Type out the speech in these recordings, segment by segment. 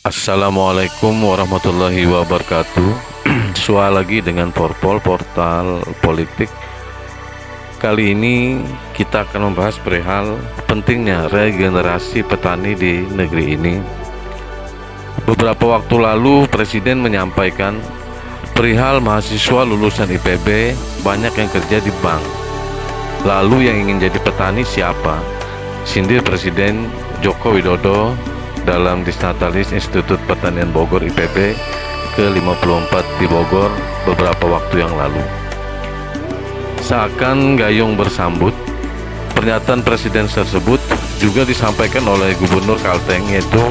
Assalamualaikum warahmatullahi wabarakatuh. Soal lagi dengan portal politik. Kali ini kita akan membahas perihal pentingnya regenerasi petani di negeri ini. Beberapa waktu lalu Presiden menyampaikan perihal mahasiswa lulusan IPB banyak yang kerja di bank. Lalu yang ingin jadi petani siapa? Sindir Presiden Joko Widodo dalam Disnatalis Institut Pertanian Bogor IPB ke-54 di Bogor beberapa waktu yang lalu. Seakan gayung bersambut, pernyataan Presiden tersebut juga disampaikan oleh Gubernur Kalteng, yaitu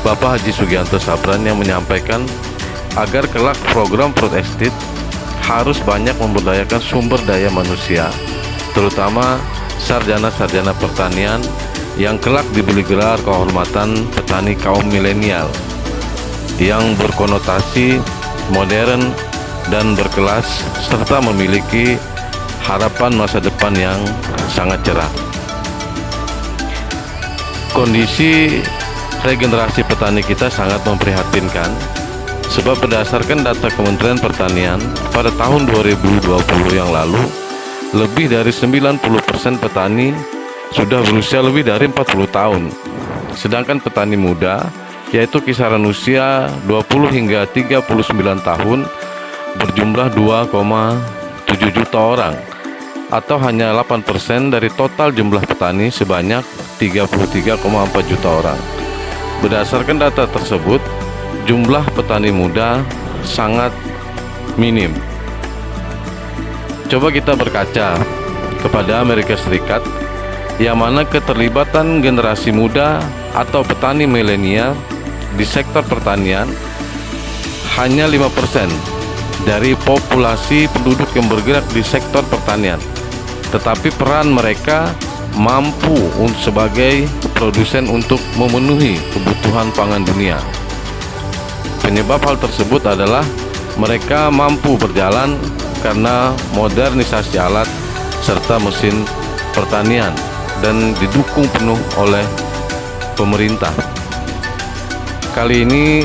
Bapak Haji Sugianto Sabran, yang menyampaikan agar kelak program Food Estate harus banyak memberdayakan sumber daya manusia, terutama sarjana-sarjana pertanian yang kelak diberi gelar kehormatan petani kaum milenial yang berkonotasi modern dan berkelas serta memiliki harapan masa depan yang sangat cerah. Kondisi regenerasi petani kita sangat memprihatinkan, sebab berdasarkan data Kementerian Pertanian pada tahun 2020 yang lalu, lebih dari 90% petani sudah berusia lebih dari 40 tahun. Sedangkan petani muda, yaitu kisaran usia 20 hingga 39 tahun, berjumlah 2,7 juta orang, atau hanya 8% dari total jumlah petani sebanyak 33,4 juta orang. Berdasarkan data tersebut, jumlah petani muda sangat minim. Coba kita berkaca kepada Amerika Serikat, yang mana keterlibatan generasi muda atau petani milenial di sektor pertanian hanya 5% dari populasi penduduk yang bergerak di sektor pertanian, tetapi peran mereka mampu sebagai produsen untuk memenuhi kebutuhan pangan dunia. Penyebab hal tersebut adalah mereka mampu berjalan karena modernisasi alat serta mesin pertanian dan didukung penuh oleh pemerintah. Kali ini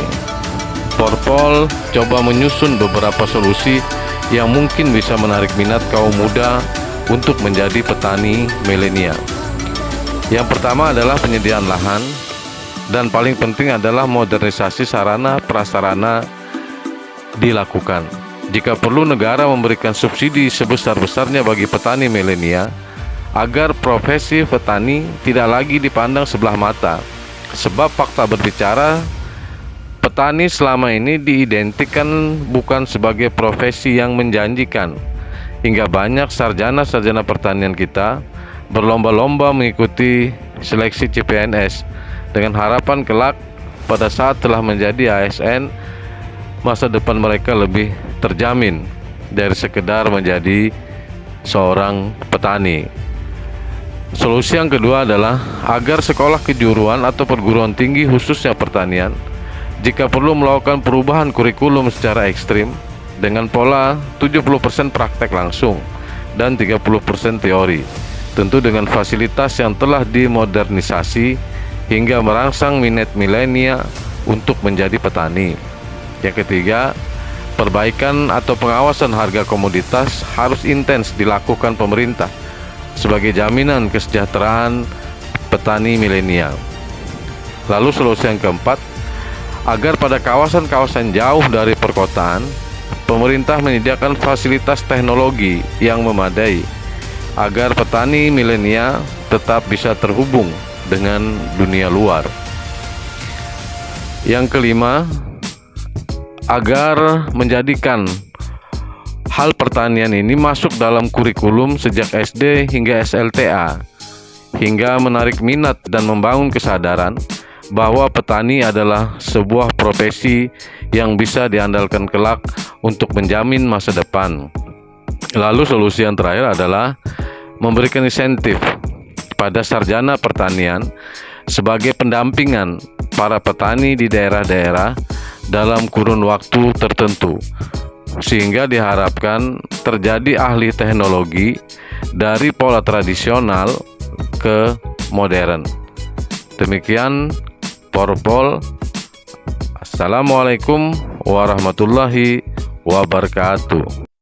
Porpol coba menyusun beberapa solusi yang mungkin bisa menarik minat kaum muda untuk menjadi petani milenial. Yang pertama adalah penyediaan lahan, dan paling penting adalah modernisasi sarana prasarana dilakukan. Jika perlu, negara memberikan subsidi sebesar-besarnya bagi petani milenial agar profesi petani tidak lagi dipandang sebelah mata, sebab fakta berbicara, petani selama ini diidentikan bukan sebagai profesi yang menjanjikan, hingga banyak sarjana-sarjana pertanian kita berlomba-lomba mengikuti seleksi CPNS dengan harapan kelak pada saat telah menjadi ASN, masa depan mereka lebih terjamin dari sekedar menjadi seorang petani. Solusi yang kedua adalah agar sekolah kejuruan atau perguruan tinggi khususnya pertanian jika perlu melakukan perubahan kurikulum secara ekstrim dengan pola 70% praktek langsung dan 30% teori, tentu dengan fasilitas yang telah dimodernisasi hingga merangsang minat milenial untuk menjadi petani. Yang ketiga, perbaikan atau pengawasan harga komoditas harus intens dilakukan pemerintah sebagai jaminan kesejahteraan petani milenial. Lalu solusi yang keempat, agar pada kawasan-kawasan jauh dari perkotaan, pemerintah menyediakan fasilitas teknologi yang memadai agar petani milenial tetap bisa terhubung dengan dunia luar. Yang kelima, agar menjadikan hal pertanian ini masuk dalam kurikulum sejak SD hingga SLTA, hingga menarik minat dan membangun kesadaran bahwa petani adalah sebuah profesi yang bisa diandalkan kelak untuk menjamin masa depan. Lalu solusi yang terakhir adalah memberikan insentif pada sarjana pertanian sebagai pendampingan para petani di daerah-daerah dalam kurun waktu tertentu, sehingga diharapkan terjadi ahli teknologi dari pola tradisional ke modern. Demikian Porpol Assalamualaikum warahmatullahi wabarakatuh.